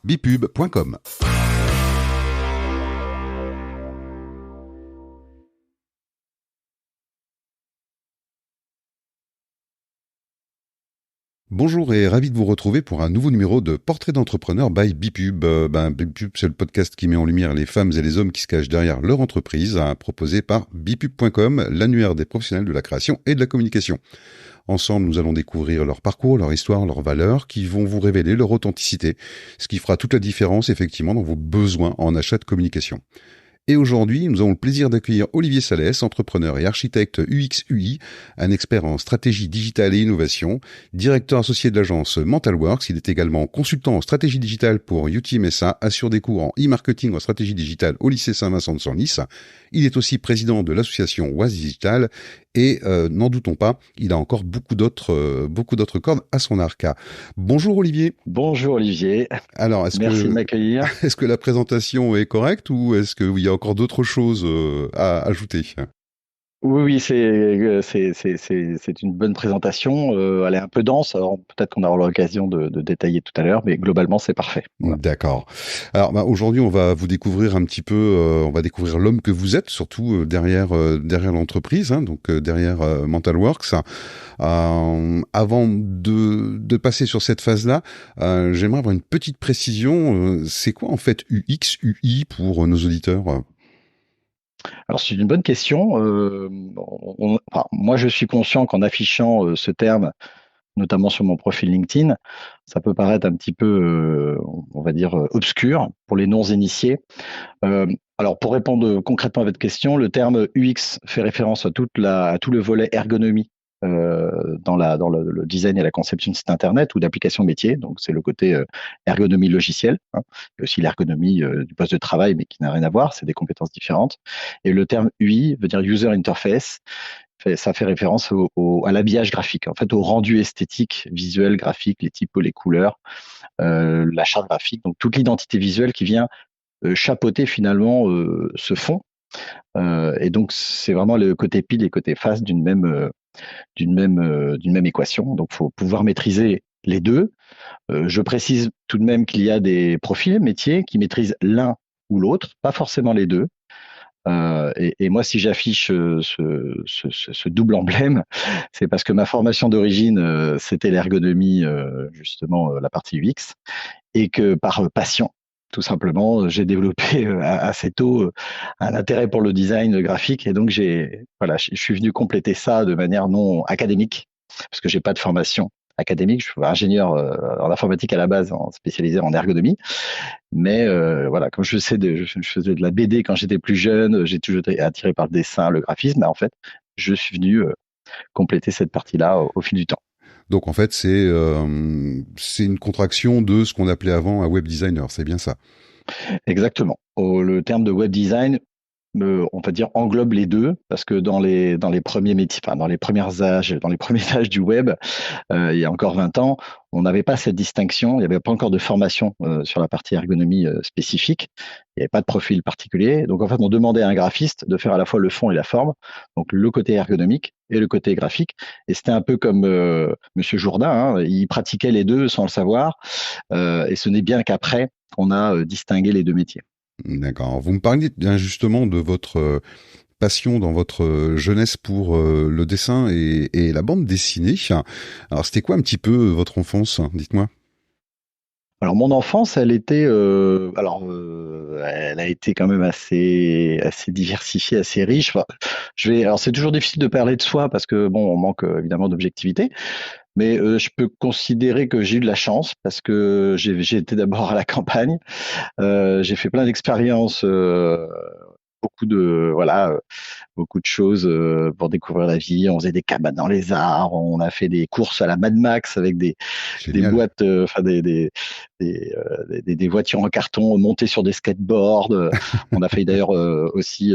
bipub.com. Bonjour et ravi de vous retrouver pour un nouveau numéro de Portrait d'entrepreneur by Bipub. Bipub, c'est le podcast qui met en lumière les femmes et les hommes qui se cachent derrière leur entreprise, proposé par bipub.com, l'annuaire des professionnels de la création et de la communication. Ensemble, nous allons découvrir leur parcours, leur histoire, leurs valeurs, qui vont vous révéler leur authenticité, ce qui fera toute la différence effectivement dans vos besoins en achat de communication. Et aujourd'hui, nous avons le plaisir d'accueillir Olivier Salès, entrepreneur et architecte UX/UI, un expert en stratégie digitale et innovation, directeur associé de l'agence MentalWorks. Il est également consultant en stratégie digitale pour UTM SA, assure des cours en e-marketing en stratégie digitale au lycée Saint-Vincent de Senlis. Il est aussi président de l'association Was Digital et, n'en doutons pas, il a encore beaucoup d'autres cordes à son arc. Bonjour Olivier. Bonjour Olivier. Alors, merci de m'accueillir. Est-ce que la présentation est correcte ou est-ce qu'il y a encore d'autres choses à ajouter ? Oui, c'est une bonne présentation. Elle est un peu dense, alors peut-être qu'on aura l'occasion de détailler tout à l'heure, mais globalement, c'est parfait. Voilà. D'accord. Alors aujourd'hui, on va vous découvrir un petit peu, on va découvrir l'homme que vous êtes, surtout derrière l'entreprise, donc derrière MentalWorks. Avant de passer sur cette phase-là, j'aimerais avoir une petite précision. C'est quoi en fait UX, UI pour nos auditeurs ? Alors c'est une bonne question. Moi, je suis conscient qu'en affichant ce terme, notamment sur mon profil LinkedIn, ça peut paraître un petit peu, on va dire, obscur pour les non-initiés. Alors pour répondre concrètement à votre question, le terme UX fait référence à tout le volet ergonomie dans le design et la conception de site internet ou d'applications métiers. Donc c'est le côté ergonomie logicielle, et aussi l'ergonomie du poste de travail, mais qui n'a rien à voir, c'est des compétences différentes. Et le terme UI veut dire User Interface. Ça fait référence à l'habillage graphique, en fait, au rendu esthétique, visuel, graphique, les typos, les couleurs, la charte graphique, donc toute l'identité visuelle qui vient chapeauter finalement ce fond. Et donc c'est vraiment le côté pile et côté face d'une même équation. Donc, il faut pouvoir maîtriser les deux. Je précise tout de même qu'il y a des profils métiers qui maîtrisent l'un ou l'autre, pas forcément les deux. Et moi, si j'affiche ce double emblème, c'est parce que ma formation d'origine, c'était l'ergonomie, justement, la partie UX, et que par passion, tout simplement, j'ai développé assez tôt un intérêt pour le design graphique, et donc je suis venu compléter ça de manière non académique, parce que j'ai pas de formation académique. Je suis ingénieur en informatique à la base, spécialisé en ergonomie. Mais comme je faisais de la BD quand j'étais plus jeune, j'ai toujours été attiré par le dessin, le graphisme. Mais en fait, je suis venu compléter cette partie-là au fil du temps. Donc en fait, c'est une contraction de ce qu'on appelait avant un web designer, c'est bien ça? Exactement. Le terme de web design, on va dire, englobe les deux, parce que dans les premiers métiers, dans les premiers âges du web, il y a encore 20 ans, on n'avait pas cette distinction, il n'y avait pas encore de formation sur la partie ergonomie spécifique, il n'y avait pas de profil particulier. Donc en fait, on demandait à un graphiste de faire à la fois le fond et la forme, donc le côté ergonomique et le côté graphique. Et c'était un peu comme Monsieur Jourdain, il pratiquait les deux sans le savoir, et ce n'est bien qu'après qu'on a distingué les deux métiers. D'accord. Vous me parliez justement de votre passion dans votre jeunesse pour le dessin et la bande dessinée. Alors, c'était quoi un petit peu votre enfance? Dites-moi. Alors mon enfance, elle a été quand même assez diversifiée, assez riche. Enfin, alors c'est toujours difficile de parler de soi parce que bon, on manque évidemment d'objectivité. Mais je peux considérer que j'ai eu de la chance parce que j'ai été d'abord à la campagne. J'ai fait plein d'expériences, beaucoup de choses pour découvrir la vie. On faisait des cabanes dans les arbres, on a fait des courses à la Mad Max avec des boîtes, des voitures en carton montées sur des skateboards. On a failli d'ailleurs aussi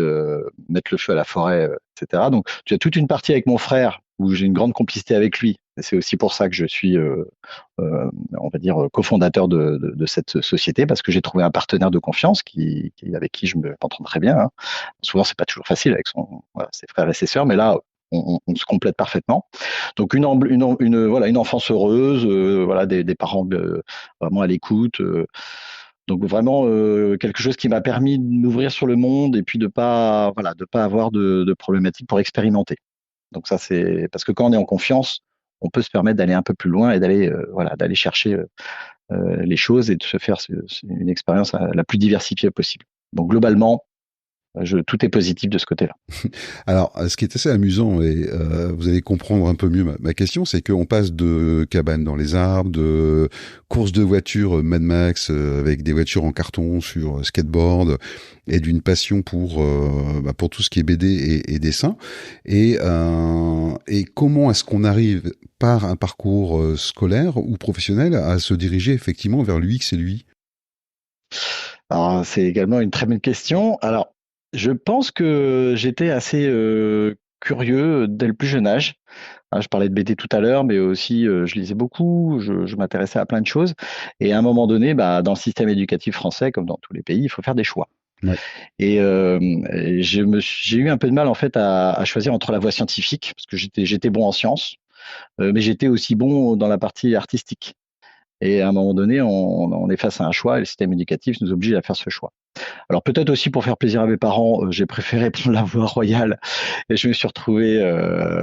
mettre le feu à la forêt, etc. Donc, tu as toute une partie avec mon frère où j'ai une grande complicité avec lui. Et c'est aussi pour ça que je suis, on va dire, cofondateur de cette société, parce que j'ai trouvé un partenaire de confiance avec qui je m'entends très bien. Souvent, c'est pas toujours facile avec ses frères et ses sœurs, mais là, on se complète parfaitement. Donc une enfance heureuse, des parents vraiment à l'écoute. Donc vraiment quelque chose qui m'a permis de m'ouvrir sur le monde et puis de pas avoir de problématiques pour expérimenter. Donc ça c'est parce que quand on est en confiance, on peut se permettre d'aller un peu plus loin et d'aller chercher les choses et de se faire une expérience la plus diversifiée possible. Donc globalement, tout est positif de ce côté-là. Alors, ce qui est assez amusant, et vous allez comprendre un peu mieux ma question, c'est qu'on passe de cabanes dans les arbres, de courses de voitures Mad Max avec des voitures en carton sur skateboard, et d'une passion pour tout ce qui est BD et dessin. Et comment est-ce qu'on arrive par un parcours scolaire ou professionnel à se diriger effectivement vers l'UX et l'UI? Alors, c'est également une très bonne question. Alors, je pense que j'étais assez curieux dès le plus jeune âge. Hein, je parlais de BD tout à l'heure, mais aussi je lisais beaucoup, je m'intéressais à plein de choses. Et à un moment donné, bah, dans le système éducatif français, comme dans tous les pays, il faut faire des choix. Ouais. Et j'ai eu un peu de mal en fait à choisir entre la voie scientifique, parce que j'étais bon en sciences, mais j'étais aussi bon dans la partie artistique. Et à un moment donné, on est face à un choix et le système éducatif nous oblige à faire ce choix. Alors peut-être aussi pour faire plaisir à mes parents, j'ai préféré prendre la voie royale et je me suis retrouvé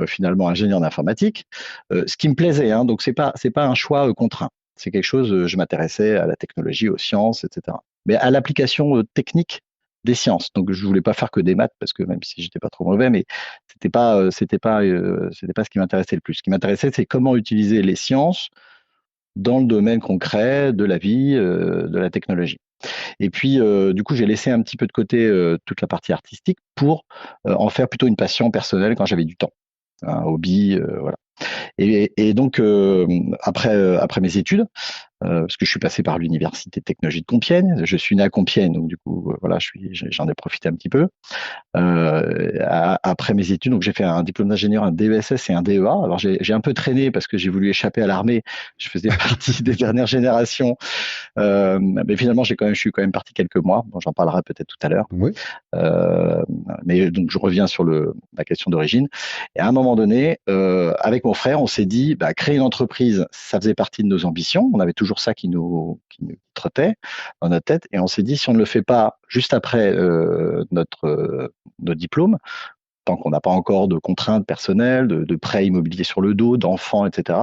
finalement ingénieur d'informatique, ce qui me plaisait. Hein, donc c'est pas un choix contraint. C'est quelque chose. Je m'intéressais à la technologie, aux sciences, etc. Mais à l'application technique des sciences. Donc je voulais pas faire que des maths parce que même si j'étais pas trop mauvais, mais c'était pas ce qui m'intéressait le plus. Ce qui m'intéressait, c'est comment utiliser les sciences dans le domaine concret de la vie, de la technologie. Et puis, du coup, j'ai laissé un petit peu de côté toute la partie artistique pour en faire plutôt une passion personnelle quand j'avais du temps, un hobby, voilà. Et donc, après mes études, parce que je suis passé par l'université de technologie de Compiègne, je suis né à Compiègne, donc du coup, voilà, j'en ai profité un petit peu. Après mes études, donc j'ai fait un diplôme d'ingénieur, un DESS et un DEA. Alors j'ai un peu traîné parce que j'ai voulu échapper à l'armée. Je faisais partie des dernières générations, mais finalement je suis quand même parti quelques mois. Bon, j'en parlerai peut-être tout à l'heure. Oui. Euh, mais donc je reviens sur la question d'origine. Et à un moment donné, avec mon frère, on s'est dit, bah, créer une entreprise, ça faisait partie de nos ambitions. On avait toujours ça qui nous trottait dans notre tête. Et on s'est dit, si on ne le fait pas juste après notre diplôme, tant qu'on n'a pas encore de contraintes personnelles, de prêts immobiliers sur le dos, d'enfants, etc.,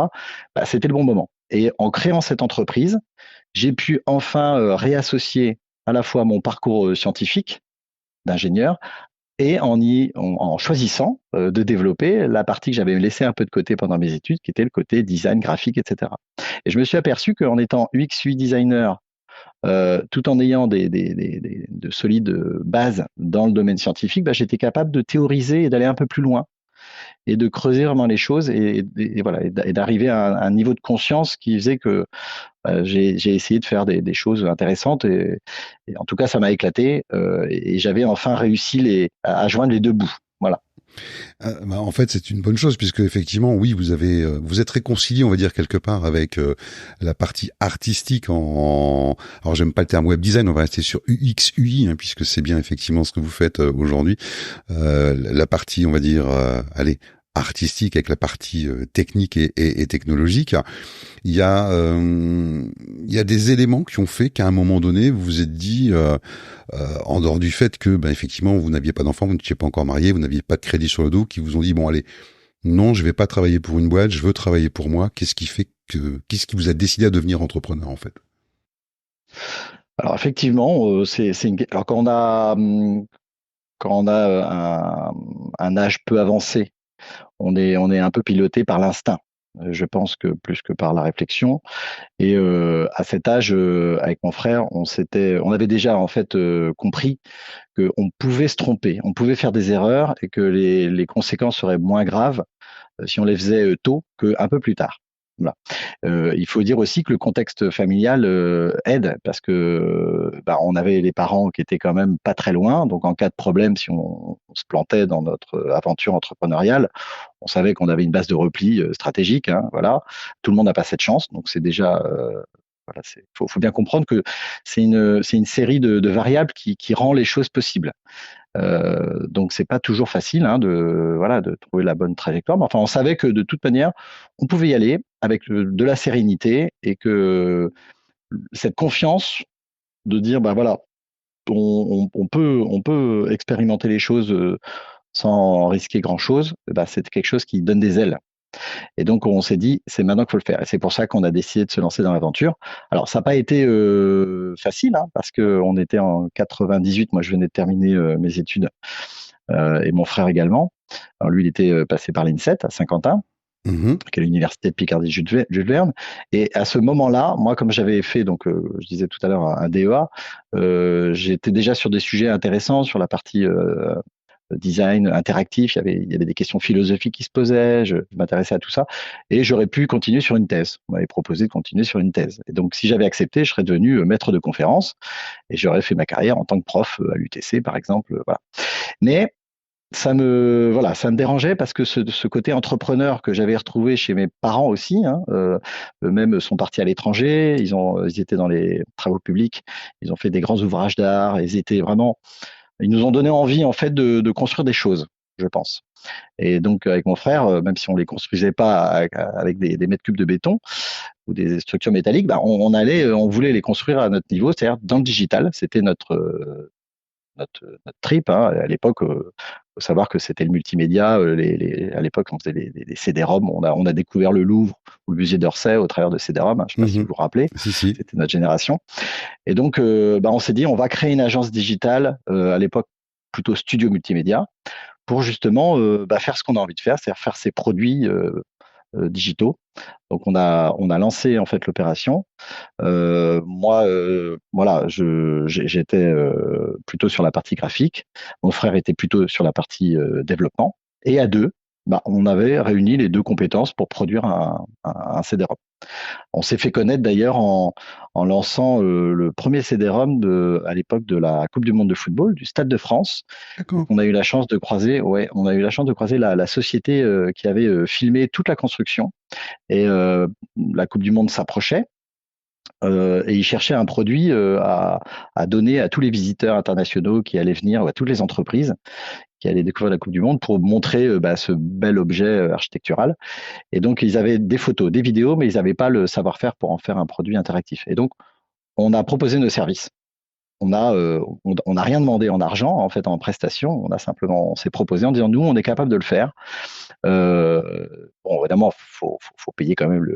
bah, c'était le bon moment. Et en créant cette entreprise, j'ai pu enfin réassocier à la fois mon parcours scientifique d'ingénieur et en choisissant de développer la partie que j'avais laissée un peu de côté pendant mes études, qui était le côté design, graphique, etc. Et je me suis aperçu qu'en étant UX, UI designer, tout en ayant de solides bases dans le domaine scientifique, bah, j'étais capable de théoriser et d'aller un peu plus loin et de creuser vraiment les choses et voilà, et d'arriver à un niveau de conscience qui faisait que j'ai essayé de faire des choses intéressantes et en tout cas ça m'a éclaté et j'avais enfin réussi à joindre les deux bouts. Voilà. Bah, en fait, c'est une bonne chose puisque effectivement, oui, vous êtes réconcilié, on va dire quelque part avec la partie artistique alors j'aime pas le terme web design, on va rester sur UX UI hein, puisque c'est bien effectivement ce que vous faites aujourd'hui. La partie, on va dire, allez, artistique avec la partie technique et technologique. Il y a des éléments qui ont fait qu'à un moment donné, vous vous êtes dit, en dehors du fait que, ben, effectivement, vous n'aviez pas d'enfant, vous n'étiez pas encore marié, vous n'aviez pas de crédit sur le dos, qui vous ont dit, bon, allez, non, je vais pas travailler pour une boîte, je veux travailler pour moi. Qu'est-ce qui vous a décidé à devenir entrepreneur, en fait? Alors effectivement, alors quand on a un âge peu avancé, on est un peu piloté par l'instinct. Je pense que plus que par la réflexion. Et à cet âge, avec mon frère, on avait déjà en fait compris qu'on pouvait se tromper, on pouvait faire des erreurs et que les conséquences seraient moins graves si on les faisait tôt qu'un peu plus tard. Voilà. Il faut dire aussi que le contexte familial aide parce que bah, on avait les parents qui étaient quand même pas très loin, donc en cas de problème, si on se plantait dans notre aventure entrepreneuriale, on savait qu'on avait une base de repli stratégique. Hein, voilà, tout le monde n'a pas cette chance, donc c'est déjà voilà, faut bien comprendre que c'est une série de variables qui rend les choses possibles. Donc c'est pas toujours facile hein, de trouver la bonne trajectoire. Mais enfin, on savait que de toute manière, on pouvait y aller avec de la sérénité et que cette confiance de dire, bah voilà, on peut expérimenter les choses sans risquer grand-chose, bah, c'est quelque chose qui donne des ailes. Et donc, on s'est dit, c'est maintenant qu'il faut le faire. Et c'est pour ça qu'on a décidé de se lancer dans l'aventure. Alors, ça n'a pas été facile, hein, parce qu'on était en 98. Moi, je venais de terminer mes études, et mon frère également. Alors, lui, il était passé par l'INSET à Saint-Quentin, Mhm. qui est l'université de Picardie-Jules Verne. Et à ce moment-là, moi, comme j'avais fait, donc, je disais tout à l'heure, un DEA, j'étais déjà sur des sujets intéressants, sur la partie design interactif, il y avait des questions philosophiques qui se posaient, je m'intéressais à tout ça, et j'aurais pu continuer sur une thèse. On m'avait proposé de continuer sur une thèse. Et donc, si j'avais accepté, je serais devenu maître de conférence, et j'aurais fait ma carrière en tant que prof à l'UTC, par exemple. Voilà. Mais voilà, ça me dérangeait parce que ce côté entrepreneur que j'avais retrouvé chez mes parents aussi, hein, eux-mêmes sont partis à l'étranger, ils étaient dans les travaux publics, ils ont fait des grands ouvrages d'art, ils nous ont donné envie en fait de construire des choses, je pense. Et donc avec mon frère, même si on les construisait pas avec des mètres cubes de béton ou des structures métalliques, bah, on voulait les construire à notre niveau, c'est-à-dire dans le digital. C'était notre trip, hein. À l'époque, faut savoir que c'était le multimédia. À l'époque, on faisait des CD-ROM. On a découvert le Louvre ou le musée d'Orsay au travers de CD-ROM, hein. Je ne sais pas si vous Mhm. vous rappelez. Si, si. C'était notre génération. Et donc, bah, on s'est dit, on va créer une agence digitale, à l'époque plutôt studio multimédia, pour justement bah, faire ce qu'on a envie de faire, c'est-à-dire faire ces produits digitaux. Donc, on a lancé en fait l'opération. Moi, voilà, j'étais plutôt sur la partie graphique. Mon frère était plutôt sur la partie développement. Et à deux, bah, on avait réuni les deux compétences pour produire un CD-ROM. On s'est fait connaître d'ailleurs en lançant le premier CD-ROM à l'époque de la Coupe du Monde de football du Stade de France. Donc D'accord. on a eu la chance de croiser, ouais, on a eu la chance de croiser la société qui avait filmé toute la construction. Et la Coupe du Monde s'approchait. Et ils cherchaient un produit à donner à tous les visiteurs internationaux qui allaient venir, ou à toutes les entreprises qui allaient découvrir la Coupe du Monde pour montrer bah, ce bel objet architectural. Et donc, ils avaient des photos, des vidéos, mais ils n'avaient pas le savoir-faire pour en faire un produit interactif. Et donc, on a proposé nos services. On n'a rien demandé en argent, en fait, en prestation. On s'est proposé en disant, nous, on est capable de le faire. Bon, évidemment, faut payer quand même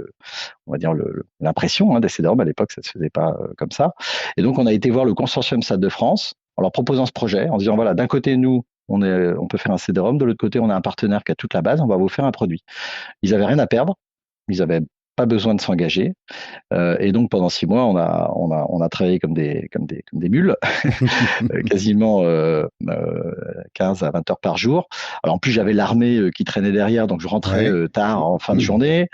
on va dire l'impression des CD-ROM. À l'époque, ça ne se faisait pas comme ça. Et donc, on a été voir le consortium Stade de France en leur proposant ce projet, en disant, voilà, d'un côté, nous, on peut faire un CD-ROM, de l'autre côté, on a un partenaire qui a toute la base, on va vous faire un produit. Ils avaient rien à perdre, ils avaient pas besoin de s'engager. Et donc pendant 6 mois, on a travaillé comme des mules, quasiment 15 à 20 heures par jour. Alors en plus, j'avais l'armée qui traînait derrière, donc je rentrais Ouais. tard en fin de journée,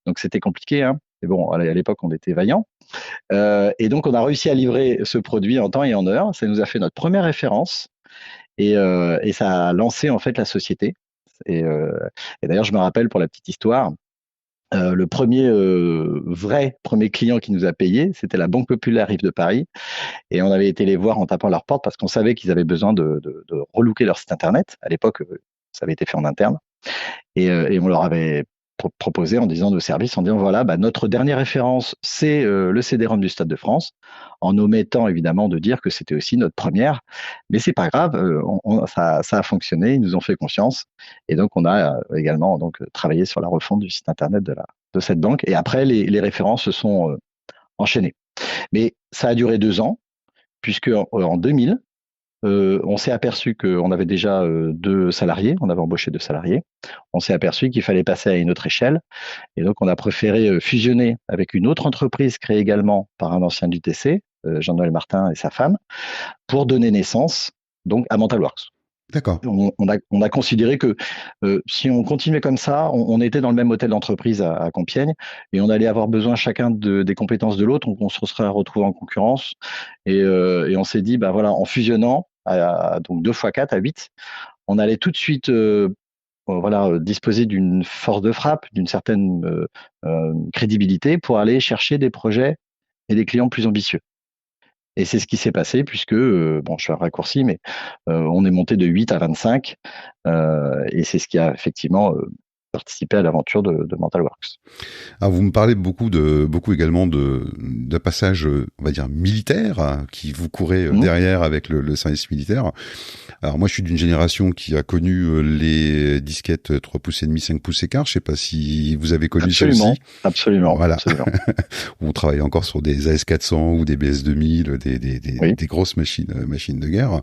donc c'était compliqué, hein. Mais bon, à l'époque, on était vaillants. Et donc on a réussi à livrer ce produit en temps et en heure. Ça nous a fait notre première référence et ça a lancé en fait la société. Et, euh, et d'ailleurs, je me rappelle pour la petite histoire. Le premier client qui nous a payé, c'était la Banque Populaire Rive de Paris. Et on avait été les voir en tapant leur porte parce qu'on savait qu'ils avaient besoin de relooker leur site internet. À l'époque, ça avait été fait en interne. Et on leur avait proposé en disant nos services, en disant voilà, bah, notre dernière référence, c'est le CD-ROM du Stade de France, en omettant évidemment de dire que c'était aussi notre première. Mais c'est pas grave, ça a fonctionné, ils nous ont fait confiance. Et donc on a également donc travaillé sur la refonte du site internet de cette banque. Et après, les références se sont enchaînées. Mais ça a duré 2 ans, puisque en 2000, on s'est aperçu qu'on avait déjà 2 salariés, on avait embauché 2 salariés. On s'est aperçu qu'il fallait passer à une autre échelle. Et donc, on a préféré fusionner avec une autre entreprise créée également par un ancien du TC, Jean-Noël Martin et sa femme, pour donner naissance donc à Mentalworks. D'accord. On a considéré que si on continuait comme ça, on était dans le même hôtel d'entreprise à Compiègne et on allait avoir besoin chacun des compétences de l'autre, donc on se serait retrouvé en concurrence et on s'est dit, bah voilà, en fusionnant donc 2 fois 4 à 8, on allait tout de suite voilà, disposer d'une force de frappe, d'une certaine crédibilité pour aller chercher des projets et des clients plus ambitieux. Et c'est ce qui s'est passé puisque, bon, je fais un raccourci, mais on est monté de 8 à 25 et c'est ce qui a effectivement participer à l'aventure de MentalWorks. Alors vous me parlez beaucoup également d'un passage, on va dire militaire, hein, qui vous courait derrière avec le service militaire. Alors moi je suis d'une génération qui a connu les disquettes 3 pouces et demi, 5 pouces et quart. Je sais pas si vous avez connu celle-ci. Absolument. Voilà. Absolument. On travaillait encore sur des AS400 ou des BS2000, des grosses machines de guerre.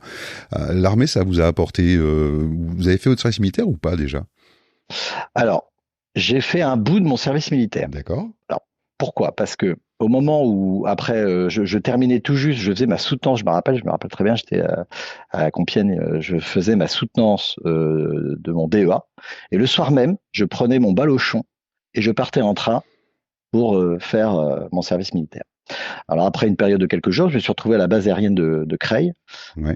L'armée, ça vous a apporté, vous avez fait votre service militaire ou pas déjà? Alors, j'ai fait un bout de mon service militaire. D'accord. Alors, pourquoi? Parce que au moment où, après, je terminais tout juste, je faisais ma soutenance, je me rappelle très bien, j'étais à Compiègne, je faisais ma soutenance de mon DEA. Et le soir même, je prenais mon balochon et je partais en train pour faire mon service militaire. Alors, après une période de quelques jours, je me suis retrouvé à la base aérienne de Creil. Ouais.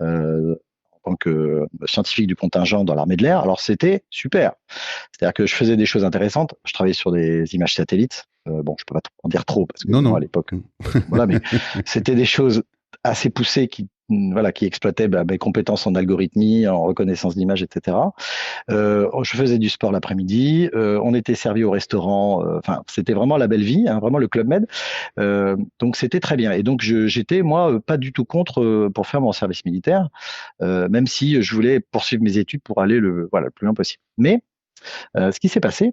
En tant que scientifique du contingent dans l'armée de l'air. Alors c'était super. C'est-à-dire que je faisais des choses intéressantes. Je travaillais sur des images satellites. Bon, je peux pas en dire trop parce que Non. à l'époque, voilà, mais c'était des choses assez poussées qui exploitaient mes compétences en algorithmie, en reconnaissance d'images, etc. Je faisais du sport l'après-midi. On était servi au restaurant. Enfin, c'était vraiment la belle vie, hein, vraiment le Club Med. Donc c'était très bien. Et donc j'étais moi pas du tout contre pour faire mon service militaire, même si je voulais poursuivre mes études pour aller le plus loin possible. Mais ce qui s'est passé,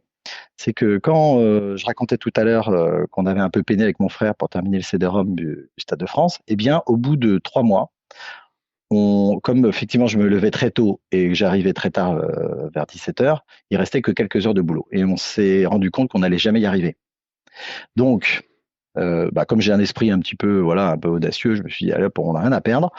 c'est que quand je racontais tout à l'heure qu'on avait un peu peiné avec mon frère pour terminer le CD-ROM du Stade de France, eh bien au bout de 3 mois, comme effectivement je me levais très tôt et que j'arrivais très tard vers 17h, il restait que quelques heures de boulot. Et on s'est rendu compte qu'on n'allait jamais y arriver. Donc, comme j'ai un esprit un peu audacieux, je me suis dit, allez, on n'a rien à perdre.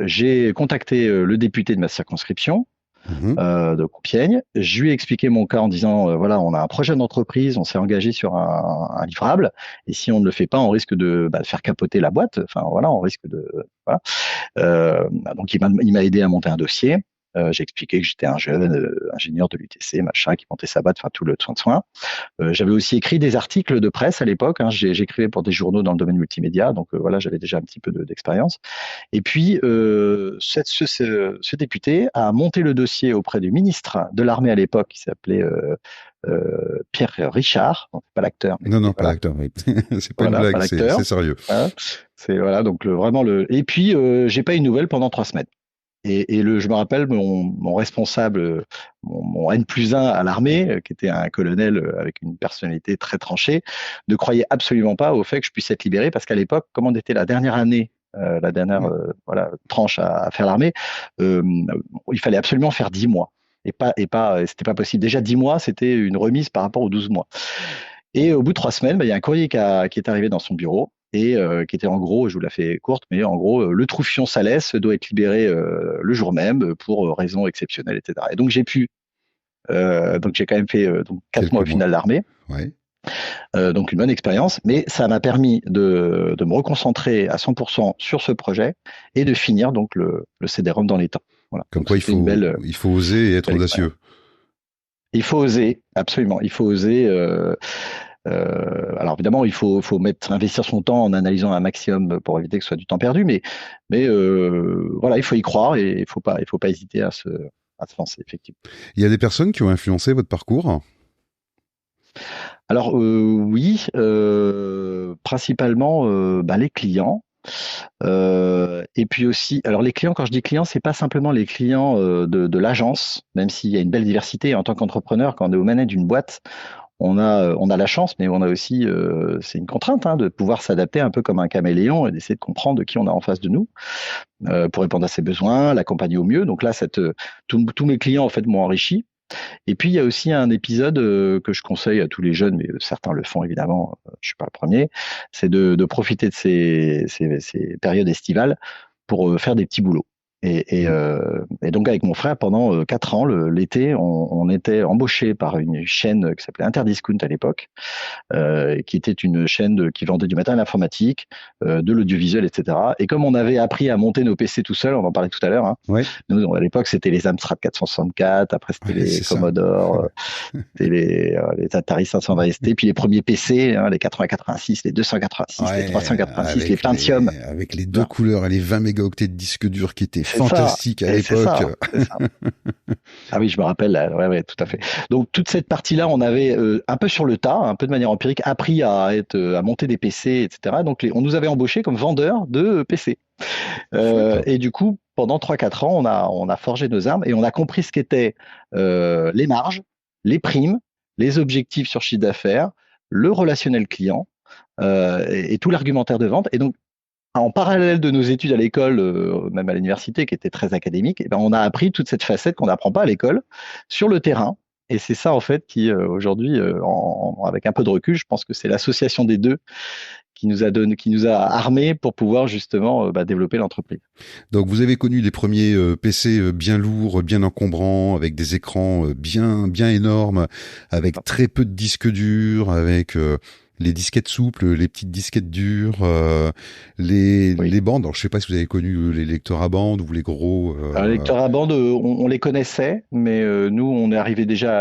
J'ai contacté le député de ma circonscription, de Compiègne. Je lui ai expliqué mon cas en disant, on a un projet d'entreprise, on s'est engagé sur un livrable, et si on ne le fait pas, on risque de faire capoter la boîte. Enfin, on risque de... donc, il m'a aidé à monter un dossier. J'ai expliqué que j'étais un jeune ingénieur de l'UTC, qui montait sa boîte, tout le soin. J'avais aussi écrit des articles de presse à l'époque. J'écrivais pour des journaux dans le domaine multimédia, donc j'avais déjà un petit peu d'expérience. Et puis, ce député a monté le dossier auprès du ministre de l'Armée à l'époque, qui s'appelait Pierre Richard, donc pas l'acteur. Non, pas l'acteur. Oui. C'est pas une blague, c'est sérieux. Voilà, donc vraiment Et puis, j'ai pas eu de nouvelles pendant 3 semaines. Et je me rappelle mon responsable, mon N+1 à l'armée, qui était un colonel avec une personnalité très tranchée, ne croyait absolument pas au fait que je puisse être libéré, parce qu'à l'époque, comme on était la dernière année, la dernière tranche à faire l'armée, il fallait absolument faire 10 mois. Et c'était pas possible. Déjà 10 mois, c'était une remise par rapport aux 12 mois. Et au bout de 3 semaines, il y a un courrier qui est arrivé dans son bureau, et qui était en gros, je vous la fais courte, mais en gros, le Troufion Salès doit être libéré le jour même pour raisons exceptionnelles, etc. Et donc j'ai quand même fait 4 mois au final d'armée. Ouais. Donc une bonne expérience, mais ça m'a permis de me reconcentrer à 100% sur ce projet et de finir donc le CD-ROM dans les temps. Voilà. Comme quoi, il faut oser et être audacieux. Il faut oser, absolument. Il faut oser. Alors évidemment, il faut investir son temps en analysant un maximum pour éviter que ce soit du temps perdu, mais il faut y croire et il faut pas hésiter à se lancer, effectivement. Il y a des personnes qui ont influencé votre parcours? Alors oui, principalement les clients. Et puis aussi, alors les clients, quand je dis clients, c'est pas simplement les clients de l'agence, même s'il y a une belle diversité. En tant qu'entrepreneur, quand on est aux manettes d'une boîte, on a la chance, mais on a aussi, c'est une contrainte, de pouvoir s'adapter un peu comme un caméléon et d'essayer de comprendre qui on a en face de nous pour répondre à ses besoins, l'accompagner au mieux. Donc là, tous mes clients en fait m'ont enrichi. Et puis il y a aussi un épisode que je conseille à tous les jeunes, mais certains le font évidemment, je suis pas le premier, c'est de profiter de ces périodes estivales pour faire des petits boulots. Et donc avec mon frère, pendant 4 ans, l'été, on était embauché par une chaîne qui s'appelait Interdiscount à l'époque, qui était une chaîne qui vendait du matériel informatique, de l'audiovisuel, etc. Et comme on avait appris à monter nos PC tout seul, on en parlait tout à l'heure, nous à l'époque c'était les Amstrad 464, après c'était les Commodore, c'était les Atari 520 ST, puis les premiers PC, les 8086, les 286, les 386, les Pentium. Avec les 2 couleurs et les 20 mégaoctets de disque dur qui étaient c'est fantastique à l'époque. C'est ça. Ah oui, je me rappelle. Ouais, tout à fait. Donc toute cette partie-là, on avait un peu sur le tas, un peu de manière empirique, appris à monter des PC, etc. Donc on nous avait embauchés comme vendeurs de PC. Chouette. Et du coup, pendant 3-4 ans, on a forgé nos armes et on a compris ce qu'étaient les marges, les primes, les objectifs sur chiffre d'affaires, le relationnel client et tout l'argumentaire de vente. Et donc, en parallèle de nos études à l'école, même à l'université, qui étaient très académiques, eh ben, on a appris toute cette facette qu'on n'apprend pas à l'école sur le terrain. Et c'est ça, en fait, qui aujourd'hui, avec un peu de recul, je pense que c'est l'association des deux qui nous a armés pour pouvoir justement développer l'entreprise. Donc vous avez connu les premiers PC bien lourds, bien encombrants, avec des écrans bien énormes, avec très peu de disques durs, avec les disquettes souples, les petites disquettes dures, les bandes. Alors je sais pas si vous avez connu les lecteurs à bande ou les gros. Les lecteurs à bande, on les connaissait, mais nous, on est arrivé déjà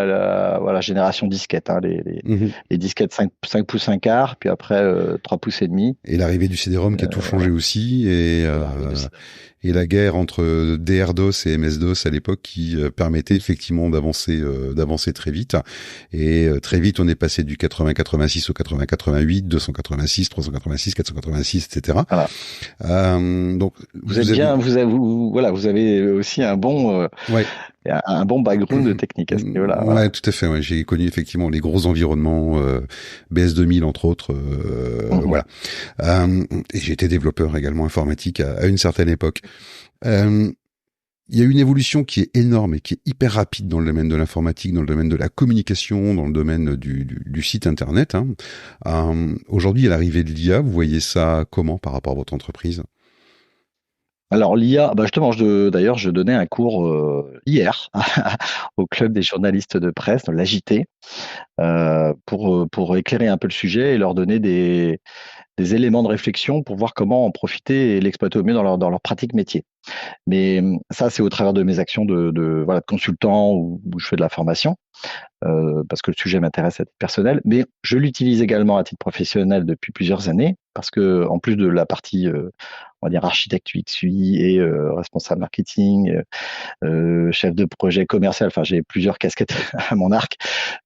à la génération disquette, hein, Mhm. les disquettes 5 pouces 1 quart, puis après 3 pouces et demi. Et l'arrivée du CD-ROM qui a tout changé aussi, et la guerre entre DR-DOS et MS-DOS à l'époque qui permettait effectivement d'avancer très vite. Et très vite, on est passé du 80-86 au 80-88, 286, 386, 486, etc. Voilà. Donc vous avez aussi un bon background technique à ce niveau-là. Ouais, voilà. tout à fait. Ouais. J'ai connu effectivement les gros environnements BS2000 entre autres. Voilà. Et j'ai été développeur également informatique à une certaine époque. Il y a une évolution qui est énorme et qui est hyper rapide dans le domaine de l'informatique, dans le domaine de la communication, dans le domaine du site internet. Aujourd'hui, à l'arrivée de l'IA, vous voyez ça comment par rapport à votre entreprise? Alors l'IA, justement, d'ailleurs, je donnais un cours hier au club des journalistes de presse, dans l'AJT, pour éclairer un peu le sujet et leur donner des éléments de réflexion pour voir comment en profiter et l'exploiter au mieux dans leur pratique métier. Mais ça, c'est au travers de mes actions de consultant où je fais de la formation, parce que le sujet m'intéresse à titre personnel. Mais je l'utilise également à titre professionnel depuis plusieurs années, parce que en plus de la partie, on va dire architecte UX/UI et responsable marketing, chef de projet commercial, enfin j'ai plusieurs casquettes à mon arc.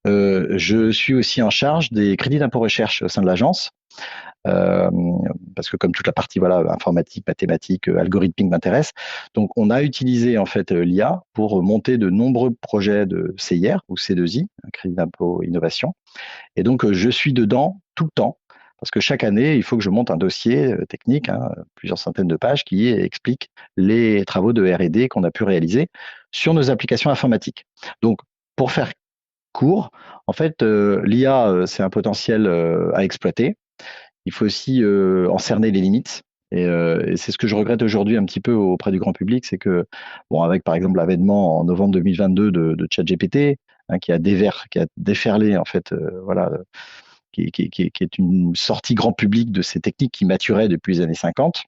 Je suis aussi en charge des crédits d'impôt recherche au sein de l'agence. Parce que comme toute la partie informatique, mathématiques, algorithmique m'intéresse. Donc on a utilisé en fait l'IA pour monter de nombreux projets de CIR ou C2I, un crédit d'impôt innovation. Et donc je suis dedans tout le temps. Parce que chaque année, il faut que je monte un dossier technique, plusieurs centaines de pages, qui explique les travaux de R&D qu'on a pu réaliser sur nos applications informatiques. Donc, pour faire court, en fait, l'IA, c'est un potentiel à exploiter. Il faut aussi en cerner les limites. Et c'est ce que je regrette aujourd'hui un petit peu auprès du grand public, c'est que, avec par exemple l'avènement en novembre 2022 de ChatGPT, qui a déferlé en fait, qui est une sortie grand public de ces techniques qui maturaient depuis les années 50.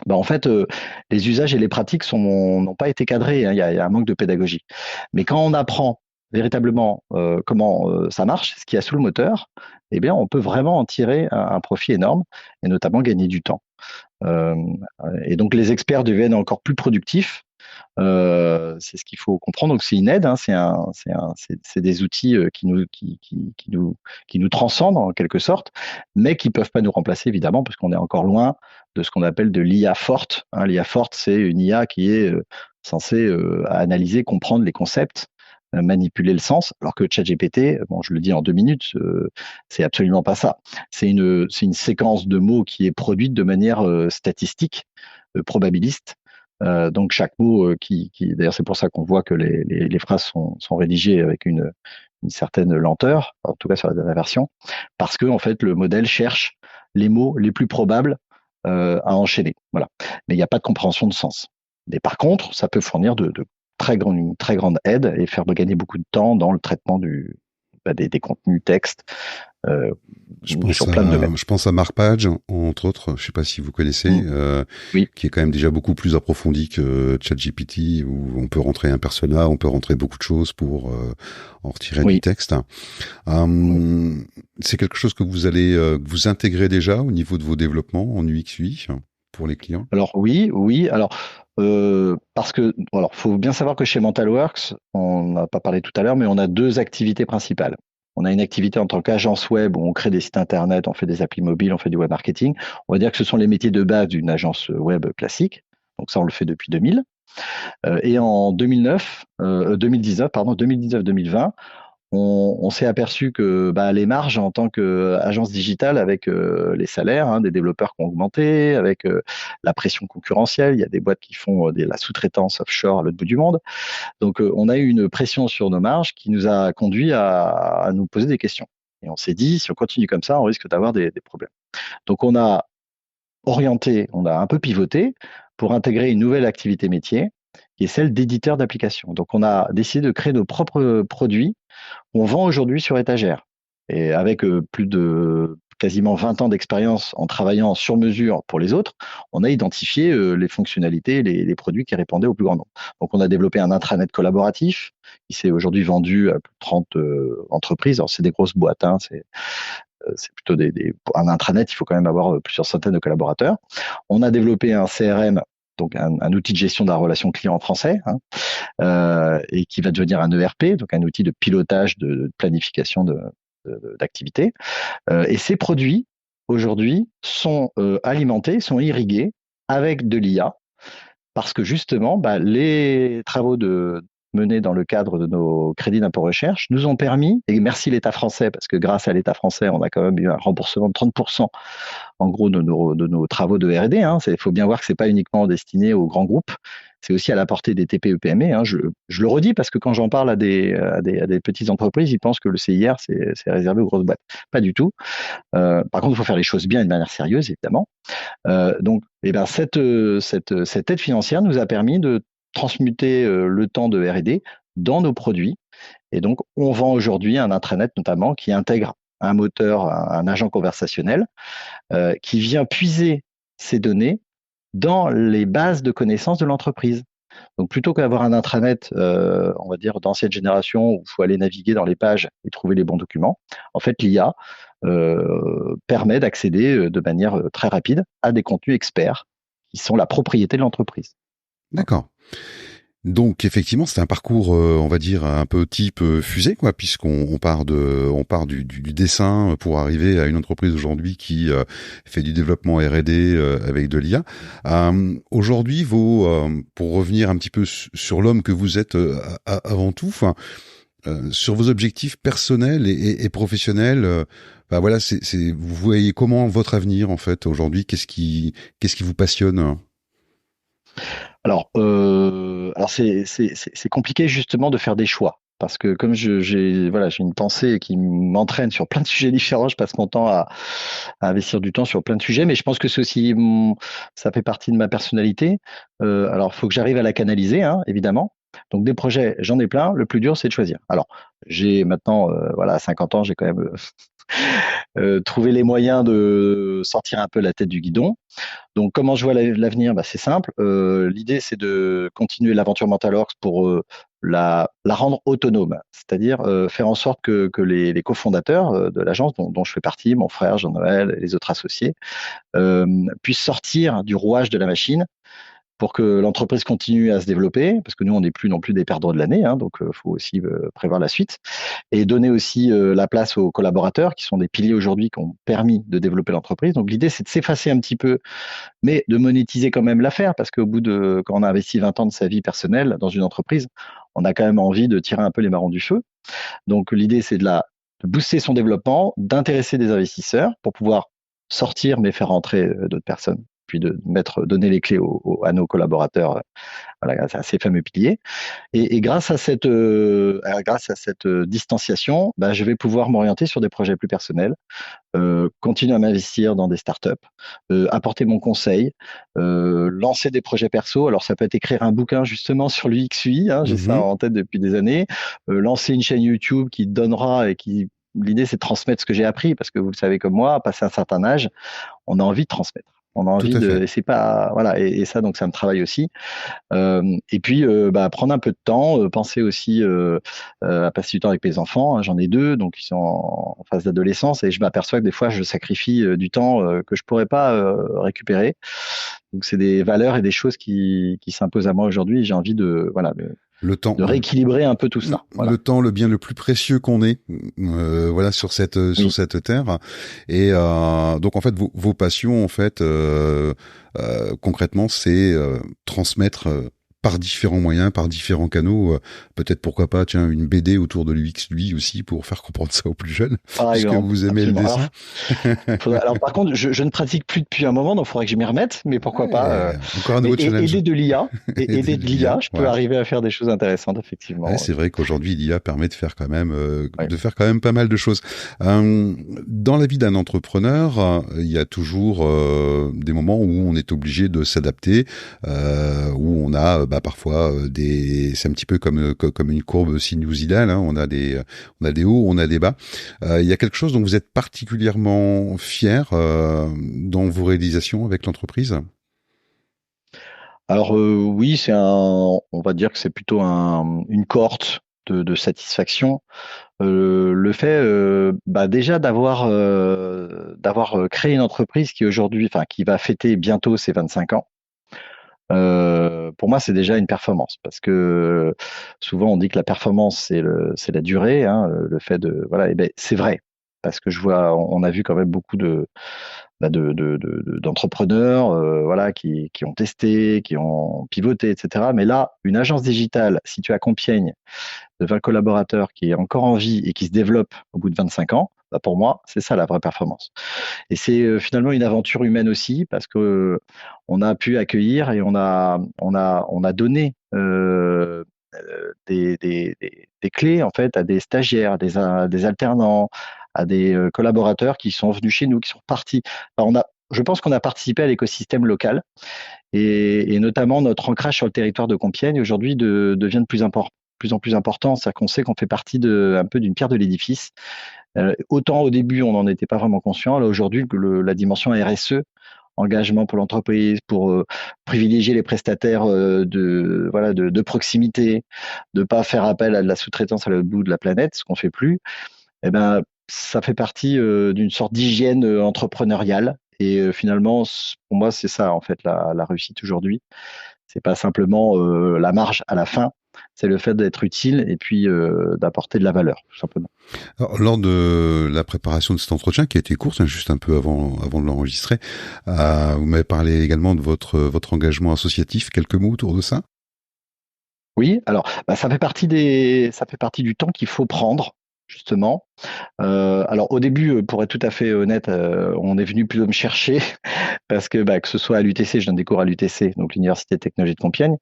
En fait, les usages et les pratiques n'ont pas été cadrés. Il y a un manque de pédagogie. Mais quand on apprend véritablement comment ça marche, ce qu'il y a sous le moteur, eh bien, on peut vraiment en tirer un profit énorme et notamment gagner du temps. Et donc, les experts deviennent encore plus productifs. C'est ce qu'il faut comprendre. Donc, c'est une aide. C'est des outils qui nous transcendent en quelque sorte, mais qui peuvent pas nous remplacer évidemment, parce qu'on est encore loin de ce qu'on appelle de l'IA forte. L'IA forte, c'est une IA qui est censée analyser, comprendre les concepts, manipuler le sens, alors que ChatGPT, je le dis en 2 minutes, c'est absolument pas ça. C'est une séquence de mots qui est produite de manière statistique, probabiliste. Donc chaque mot d'ailleurs c'est pour ça qu'on voit que les phrases sont rédigées avec une certaine lenteur, en tout cas sur la dernière version, parce que en fait le modèle cherche les mots les plus probables à enchaîner. Voilà. Mais il n'y a pas de compréhension de sens. Mais par contre, ça peut fournir une très grande aide et faire gagner beaucoup de temps dans le traitement des contenus textes. Je pense à Mark Page, entre autres, je sais pas si vous connaissez, oui. Qui est quand même déjà beaucoup plus approfondi que ChatGPT, où on peut rentrer un persona, on peut rentrer beaucoup de choses pour en retirer du texte. C'est quelque chose que vous allez vous intégrer déjà au niveau de vos développements en UX/UI? pour les clients? Alors oui. Alors parce que alors faut bien savoir que chez Mentalworks, on n'a pas parlé tout à l'heure, mais on a deux activités principales. On a une activité en tant qu'agence web où on crée des sites internet, on fait des applis mobiles, on fait du web marketing. On va dire que ce sont les métiers de base d'une agence web classique. Donc ça, on le fait depuis 2000. Et en 2019, pardon, 2019-2020, on s'est aperçu que les marges en tant qu'agence digitale, avec les salaires des développeurs qui ont augmenté, avec la pression concurrentielle, il y a des boîtes qui font de la sous-traitance offshore à l'autre bout du monde. Donc, on a eu une pression sur nos marges qui nous a conduit à nous poser des questions. Et on s'est dit, si on continue comme ça, on risque d'avoir des problèmes. Donc, on a on a un peu pivoté pour intégrer une nouvelle activité métier qui est celle d'éditeur d'applications. Donc, on a décidé de créer nos propres produits qu'on vend aujourd'hui sur étagère. Et avec plus de quasiment 20 ans d'expérience en travaillant sur mesure pour les autres, on a identifié les fonctionnalités, les produits qui répondaient au plus grand nombre. Donc, on a développé un intranet collaboratif qui s'est aujourd'hui vendu à plus de 30 entreprises. Alors, c'est des grosses boîtes, c'est plutôt un intranet, il faut quand même avoir plusieurs centaines de collaborateurs. On a développé un CRM, donc un outil de gestion de la relation client en français, et qui va devenir un ERP, donc un outil de pilotage, de planification d'activités. Et ces produits, aujourd'hui, sont alimentés, sont irrigués avec de l'IA, parce que justement, les travaux menés dans le cadre de nos crédits d'impôt recherche nous ont permis, et merci l'État français, parce que grâce à l'État français, on a quand même eu un remboursement de 30% en gros de nos travaux de R&D. Il faut bien voir que c'est pas uniquement destiné aux grands groupes, c'est aussi à la portée des TPE-PME. Je le redis parce que quand j'en parle à des petites entreprises, ils pensent que le CIR c'est réservé aux grosses boîtes. Pas du tout. Par contre, il faut faire les choses bien et de manière sérieuse, évidemment. Donc, cette aide financière nous a permis de transmuter le temps de R&D dans nos produits. Et donc, on vend aujourd'hui un intranet notamment qui intègre un moteur, un agent conversationnel qui vient puiser ces données dans les bases de connaissances de l'entreprise. Donc, plutôt qu'avoir un intranet, on va dire, d'ancienne génération où il faut aller naviguer dans les pages et trouver les bons documents, en fait, l'IA permet d'accéder de manière très rapide à des contenus experts qui sont la propriété de l'entreprise. D'accord. Donc effectivement, c'est un parcours, on va dire un peu type fusée, quoi, puisqu'on part du dessin pour arriver à une entreprise aujourd'hui qui fait du développement R&D avec de l'IA. Aujourd'hui, pour revenir un petit peu sur l'homme que vous êtes avant tout, sur vos objectifs personnels et professionnels, voilà, vous voyez comment votre avenir en fait aujourd'hui, qu'est-ce qui vous passionne? Alors c'est compliqué justement de faire des choix parce que comme j'ai une pensée qui m'entraîne sur plein de sujets différents, je passe mon temps à investir du temps sur plein de sujets, mais je pense que ça fait partie de ma personnalité. Alors, il faut que j'arrive à la canaliser, évidemment. Donc, des projets, j'en ai plein. Le plus dur, c'est de choisir. Alors, j'ai maintenant, 50 ans, j'ai quand même trouvé les moyens de sortir un peu la tête du guidon. Donc, comment je vois l'avenir? C'est simple. L'idée, c'est de continuer l'aventure Mentalworks pour la rendre autonome, c'est-à-dire faire en sorte que les cofondateurs de l'agence, dont je fais partie, mon frère Jean-Noël et les autres associés, puissent sortir du rouage de la machine pour que l'entreprise continue à se développer, parce que nous, on n'est plus non plus des perdants de l'année, donc il faut aussi prévoir la suite, et donner aussi la place aux collaborateurs, qui sont des piliers aujourd'hui qui ont permis de développer l'entreprise. Donc l'idée, c'est de s'effacer un petit peu, mais de monétiser quand même l'affaire, parce qu'au bout quand on a investi 20 ans de sa vie personnelle dans une entreprise, on a quand même envie de tirer un peu les marrons du feu. Donc l'idée, c'est de booster son développement, d'intéresser des investisseurs pour pouvoir sortir, mais faire rentrer d'autres personnes, puis donner les clés à nos collaborateurs, à ces fameux piliers. Et grâce à cette distanciation, je vais pouvoir m'orienter sur des projets plus personnels, continuer à m'investir dans des startups, apporter mon conseil, lancer des projets perso. Alors ça peut être écrire un bouquin justement sur l'UX/UI, j'ai ça en tête depuis des années, lancer une chaîne YouTube qui donnera l'idée c'est de transmettre ce que j'ai appris, parce que vous le savez comme moi, passé un certain âge, on a envie de transmettre. On a envie et c'est pas et ça, donc ça me travaille aussi. Et puis prendre un peu de temps, penser aussi à passer du temps avec mes enfants. J'en ai deux, donc ils sont en phase d'adolescence, et je m'aperçois que des fois je sacrifie du temps que je pourrais pas récupérer. Donc c'est des valeurs et des choses qui s'imposent à moi aujourd'hui. J'ai envie Le temps, de rééquilibrer un peu tout ça. Voilà. le temps, le bien le plus précieux qu'on ait, voilà, sur Oui. cette terre. Et donc en fait, vos passions, en fait, concrètement, c'est transmettre par différents moyens, par différents canaux. Peut-être pourquoi pas, tiens, une BD autour de l'UX lui aussi pour faire comprendre ça aux plus jeunes, Par puisque exemple, vous aimez le absolument. dessin. Alors par contre, je ne pratique plus depuis un moment, donc il faudrait que je m'y remette, mais pourquoi pas. Encore un Mais nouveau challenge. aider de l'IA, Aider aider de de l'IA, l'IA, je peux ouais. arriver à faire des choses intéressantes, Ouais, effectivement. c'est vrai qu'aujourd'hui l'IA permet Ouais. de faire quand même pas mal de choses. Dans la vie d'un entrepreneur, il y a toujours des moments où on est obligé de s'adapter, où on a parfois c'est un petit peu comme une courbe sinusidale, hein, on a des hauts, on a des bas. Il y a quelque chose dont vous êtes particulièrement fier dans vos réalisations avec l'entreprise? Alors oui, on va dire que c'est plutôt une cohorte de satisfaction. Le fait, déjà d'avoir créé une entreprise qui aujourd'hui, enfin qui va fêter bientôt ses 25 ans. Pour moi, c'est déjà une performance parce que souvent on dit que la performance c'est la durée, hein, le fait de voilà, et ben c'est vrai parce que on a vu quand même beaucoup d'entrepreneurs, voilà, qui ont testé, qui ont pivoté, etc. Mais là, une agence digitale située à Compiègne de 20 collaborateurs qui est encore en vie et qui se développe au bout de 25 ans, bah pour moi, c'est ça la vraie performance. Et c'est finalement une aventure humaine aussi parce que on a pu accueillir et on a donné des clés en fait à des stagiaires, des alternants, à des collaborateurs qui sont venus chez nous, qui sont partis. Enfin, je pense qu'on a participé à l'écosystème local et notamment notre ancrage sur le territoire de Compiègne aujourd'hui devient de plus en plus important. C'est-à-dire qu'on sait qu'on fait partie un peu d'une pierre de l'édifice. Autant au début, on n'en était pas vraiment conscient. Là, aujourd'hui, la dimension RSE, engagement pour l'entreprise, pour privilégier les prestataires de proximité, de pas faire appel à de la sous-traitance à l'autre bout de la planète, ce qu'on fait plus. Eh ben, ça fait partie d'une sorte d'hygiène entrepreneuriale. Et finalement, pour moi, c'est ça en fait la réussite aujourd'hui. C'est pas simplement la marge à la fin, c'est le fait d'être utile et puis d'apporter de la valeur, tout simplement. Alors, lors de la préparation de cet entretien, qui a été courte, hein, juste un peu avant de l'enregistrer, vous m'avez parlé également de votre engagement associatif. Quelques mots autour de ça? Oui, alors ça fait partie du temps qu'il faut prendre justement. Alors au début, pour être tout à fait honnête, on est venu plutôt me chercher parce que ce soit à l'UTC, je donne des cours à l'UTC, donc l'Université de Technologie de Compiègne.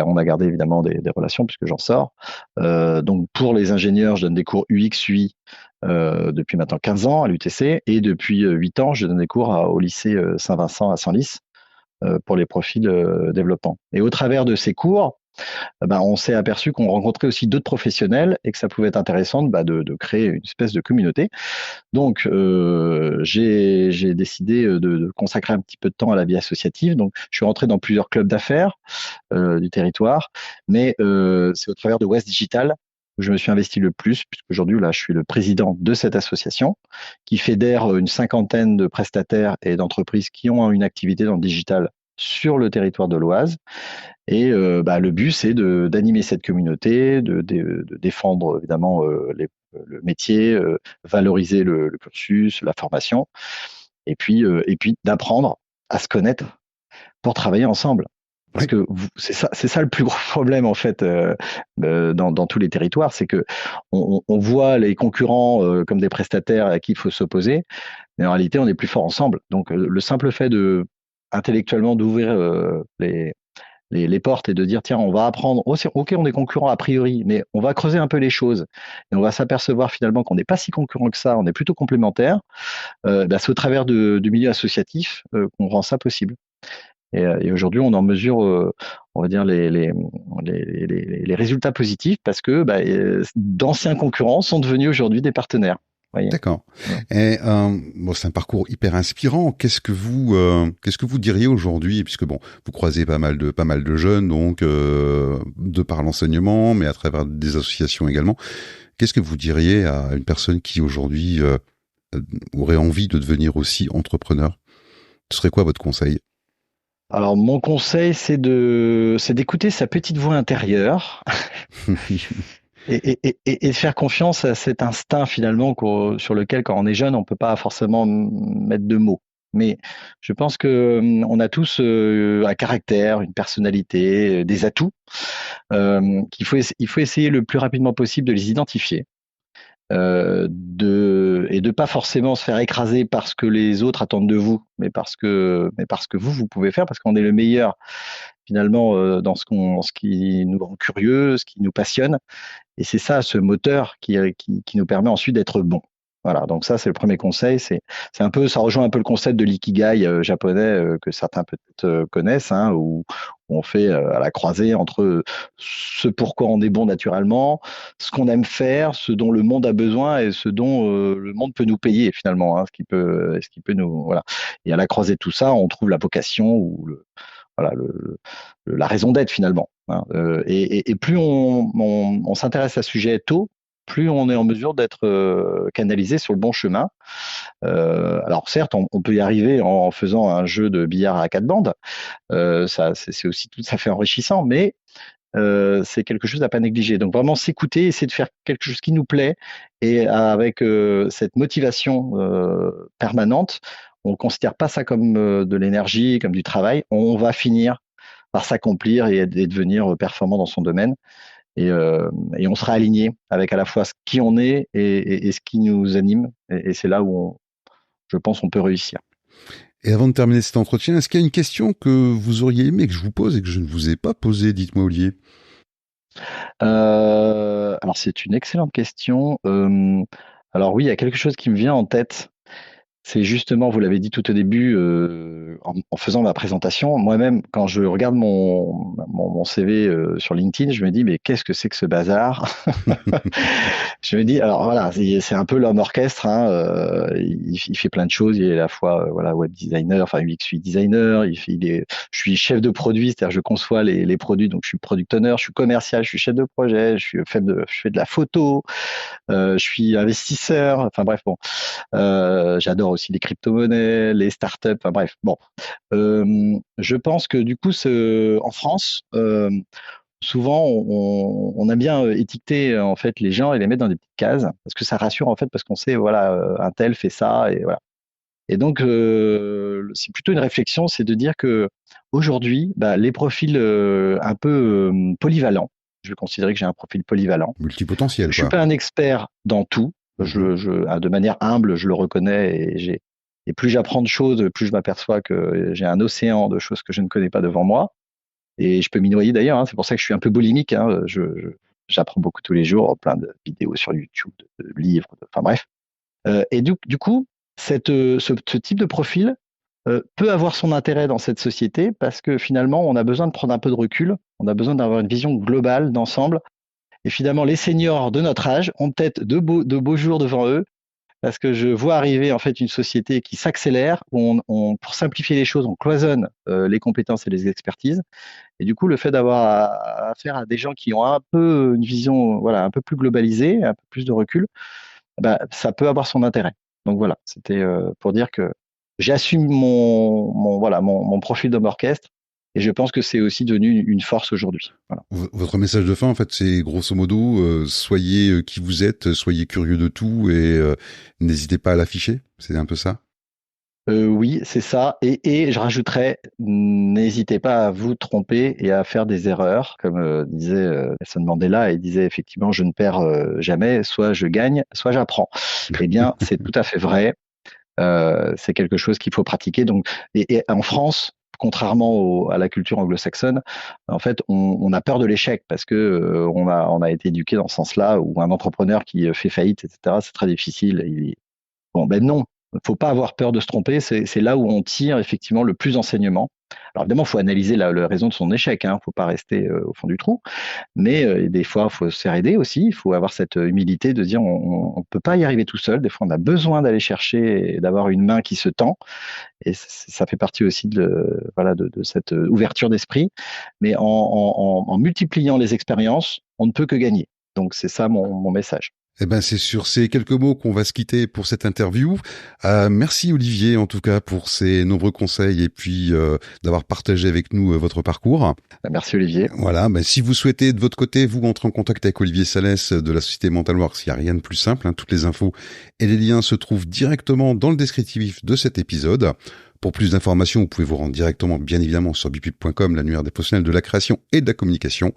On a gardé évidemment des relations puisque j'en sors. Donc pour les ingénieurs, je donne des cours UX, UI depuis maintenant 15 ans à l'UTC et depuis 8 ans, je donne des cours au lycée Saint-Vincent à Senlis pour les profils développement. Et au travers de ces cours, on s'est aperçu qu'on rencontrait aussi d'autres professionnels et que ça pouvait être intéressant de créer une espèce de communauté. Donc, j'ai décidé de consacrer un petit peu de temps à la vie associative. Donc, je suis rentré dans plusieurs clubs d'affaires du territoire, mais c'est au travers de West Digital où je me suis investi le plus, puisqu'aujourd'hui, là, je suis le président de cette association qui fédère une cinquantaine de prestataires et d'entreprises qui ont une activité dans le digital sur le territoire de l'Oise. Et le but, c'est d'animer cette communauté, de défendre évidemment le métier, valoriser le cursus, la formation, et puis d'apprendre à se connaître pour travailler ensemble. Parce Oui. que c'est ça le plus gros problème en fait dans tous les territoires, c'est que on voit les concurrents comme des prestataires à qui il faut s'opposer, mais en réalité on est plus fort ensemble. Donc le simple fait de intellectuellement d'ouvrir les portes et de dire tiens, on va apprendre, ok, on est concurrent a priori, mais on va creuser un peu les choses et on va s'apercevoir finalement qu'on n'est pas si concurrent que ça, on est plutôt complémentaires. C'est au travers du milieu associatif qu'on rend ça possible. Et aujourd'hui, on en mesure, on va dire, les résultats positifs parce que d'anciens concurrents sont devenus aujourd'hui des partenaires. Voyez. D'accord. Voilà. Et c'est un parcours hyper inspirant. Qu'est-ce que vous diriez aujourd'hui, puisque bon, vous croisez pas mal de jeunes, donc de par l'enseignement, mais à travers des associations également. Qu'est-ce que vous diriez à une personne qui aujourd'hui aurait envie de devenir aussi entrepreneur? Ce serait quoi votre conseil? Alors mon conseil, c'est d'écouter sa petite voix intérieure et de faire confiance à cet instinct finalement sur lequel, quand on est jeune, on peut pas forcément mettre de mots. Mais je pense que on a tous un caractère, une personnalité, des atouts, il faut essayer le plus rapidement possible de les identifier, et de pas forcément se faire écraser parce que les autres attendent de vous, mais parce que vous pouvez faire, parce qu'on est le meilleur finalement dans ce qui nous rend curieux, ce qui nous passionne. Et c'est ça, ce moteur qui nous permet ensuite d'être bon. Voilà, donc ça c'est le premier conseil. C'est un peu, ça rejoint un peu le concept de l'ikigai japonais que certains peut-être connaissent, hein, où on fait à la croisée entre ce pourquoi on est bon naturellement, ce qu'on aime faire, ce dont le monde a besoin et ce dont le monde peut nous payer finalement, hein, ce qui peut nous, voilà. Et à la croisée de tout ça, on trouve la vocation ou voilà, la raison d'être finalement, hein. Et plus on s'intéresse à ce sujet tôt, plus on est en mesure d'être canalisé sur le bon chemin. Alors certes, on peut y arriver en faisant un jeu de billard à 4 bandes. Ça, c'est aussi tout à fait enrichissant, mais c'est quelque chose à pas négliger. Donc vraiment s'écouter, essayer de faire quelque chose qui nous plaît, et avec cette motivation permanente, on ne considère pas ça comme de l'énergie, comme du travail. On va finir par s'accomplir et devenir performant dans son domaine. Et on sera aligné avec à la fois ce qui on est et ce qui nous anime. Et c'est là où je pense on peut réussir. Et avant de terminer cet entretien, est-ce qu'il y a une question que vous auriez aimé que je vous pose et que je ne vous ai pas posée? Dites-moi, Olivier. Alors c'est une excellente question. Alors oui, il y a quelque chose qui me vient en tête. C'est justement, vous l'avez dit tout au début, en faisant ma présentation, moi-même, quand je regarde mon CV sur LinkedIn, je me dis, mais qu'est-ce que c'est que ce bazar? Je me dis, alors voilà, c'est un peu l'homme orchestre, hein, il fait plein de choses, il est à la fois voilà, web designer, enfin UX designer, je suis chef de produit, c'est-à-dire je conçois les produits, donc je suis product owner, je suis commercial, je suis chef de projet, je fais de la photo, je suis investisseur, enfin bref, bon. J'adore aussi les crypto-monnaies, les startups, enfin bref. Bon, je pense que du coup, en France, souvent, on a bien étiqueté en fait les gens et les mettre dans des petites cases parce que ça rassure en fait parce qu'on sait voilà un tel fait ça et voilà. Et donc c'est plutôt une réflexion, c'est de dire que aujourd'hui, bah, les profils un peu polyvalents, je vais considérer que j'ai un profil polyvalent. Multipotentiel, Je suis quoi. pas un expert dans tout. Mhm. De manière humble, je le reconnais et plus j'apprends de choses, plus je m'aperçois que j'ai un océan de choses que je ne connais pas devant moi. Et je peux m'y noyer d'ailleurs, hein. C'est pour ça que je suis un peu boulimique, hein. J'apprends beaucoup tous les jours, plein de vidéos sur YouTube, de livres, enfin bref. Et du coup, ce type de profil peut avoir son intérêt dans cette société parce que finalement, on a besoin de prendre un peu de recul, on a besoin d'avoir une vision globale d'ensemble. Et finalement, les seniors de notre âge ont peut-être de beaux jours devant eux, parce que je vois arriver en fait une société qui s'accélère, où pour simplifier les choses, on cloisonne les compétences et les expertises. Et du coup, le fait d'avoir affaire à des gens qui ont un peu une vision, voilà, un peu plus globalisée, un peu plus de recul, bah, ça peut avoir son intérêt. Donc voilà, c'était pour dire que j'assume mon profil d'homme orchestre, et je pense que c'est aussi devenu une force aujourd'hui. Voilà. Votre message de fin, en fait, c'est grosso modo, soyez qui vous êtes, soyez curieux de tout et n'hésitez pas à l'afficher. C'est un peu ça? Oui, c'est ça. Et je rajouterais, n'hésitez pas à vous tromper et à faire des erreurs, comme disait Nelson Mandela, et disait effectivement, je ne perds jamais, soit je gagne, soit j'apprends. Eh bien, c'est tout à fait vrai. C'est quelque chose qu'il faut pratiquer. Donc, et en France, contrairement à la culture anglo-saxonne, en fait, on a peur de l'échec parce que on a été éduqué dans ce sens-là, où un entrepreneur qui fait faillite, etc., c'est très difficile. Bon, ben non, il ne faut pas avoir peur de se tromper. C'est là où on tire effectivement le plus d'enseignements. Alors évidemment, il faut analyser la raison de son échec. Il ne faut pas rester au fond du trou. Mais des fois, il faut se faire aider aussi. Il faut avoir cette humilité de dire on ne peut pas y arriver tout seul. Des fois, on a besoin d'aller chercher et d'avoir une main qui se tend. Et ça fait partie aussi voilà, de cette ouverture d'esprit. Mais en multipliant les expériences, on ne peut que gagner. Donc c'est ça mon message. Eh ben, c'est sur ces quelques mots qu'on va se quitter pour cette interview. Merci Olivier, en tout cas, pour ces nombreux conseils et puis d'avoir partagé avec nous votre parcours. Merci Olivier. Voilà, si vous souhaitez de votre côté, vous entrer en contact avec Olivier Salès de la société Mental Works, il n'y a rien de plus simple. Toutes les infos et les liens se trouvent directement dans le descriptif de cet épisode. Pour plus d'informations, vous pouvez vous rendre directement, bien évidemment, sur bipub.com, l'annuaire des professionnels de la création et de la communication.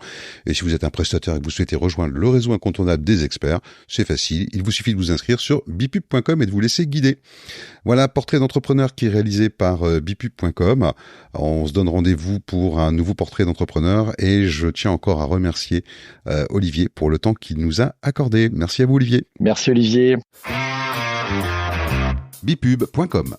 Et si vous êtes un prestataire et que vous souhaitez rejoindre le réseau incontournable des experts, c'est facile. Il vous suffit de vous inscrire sur bipub.com et de vous laisser guider. Voilà, portrait d'entrepreneur qui est réalisé par bipub.com. On se donne rendez-vous pour un nouveau portrait d'entrepreneur et je tiens encore à remercier Olivier pour le temps qu'il nous a accordé. Merci à vous, Olivier. Merci Olivier. bipub.com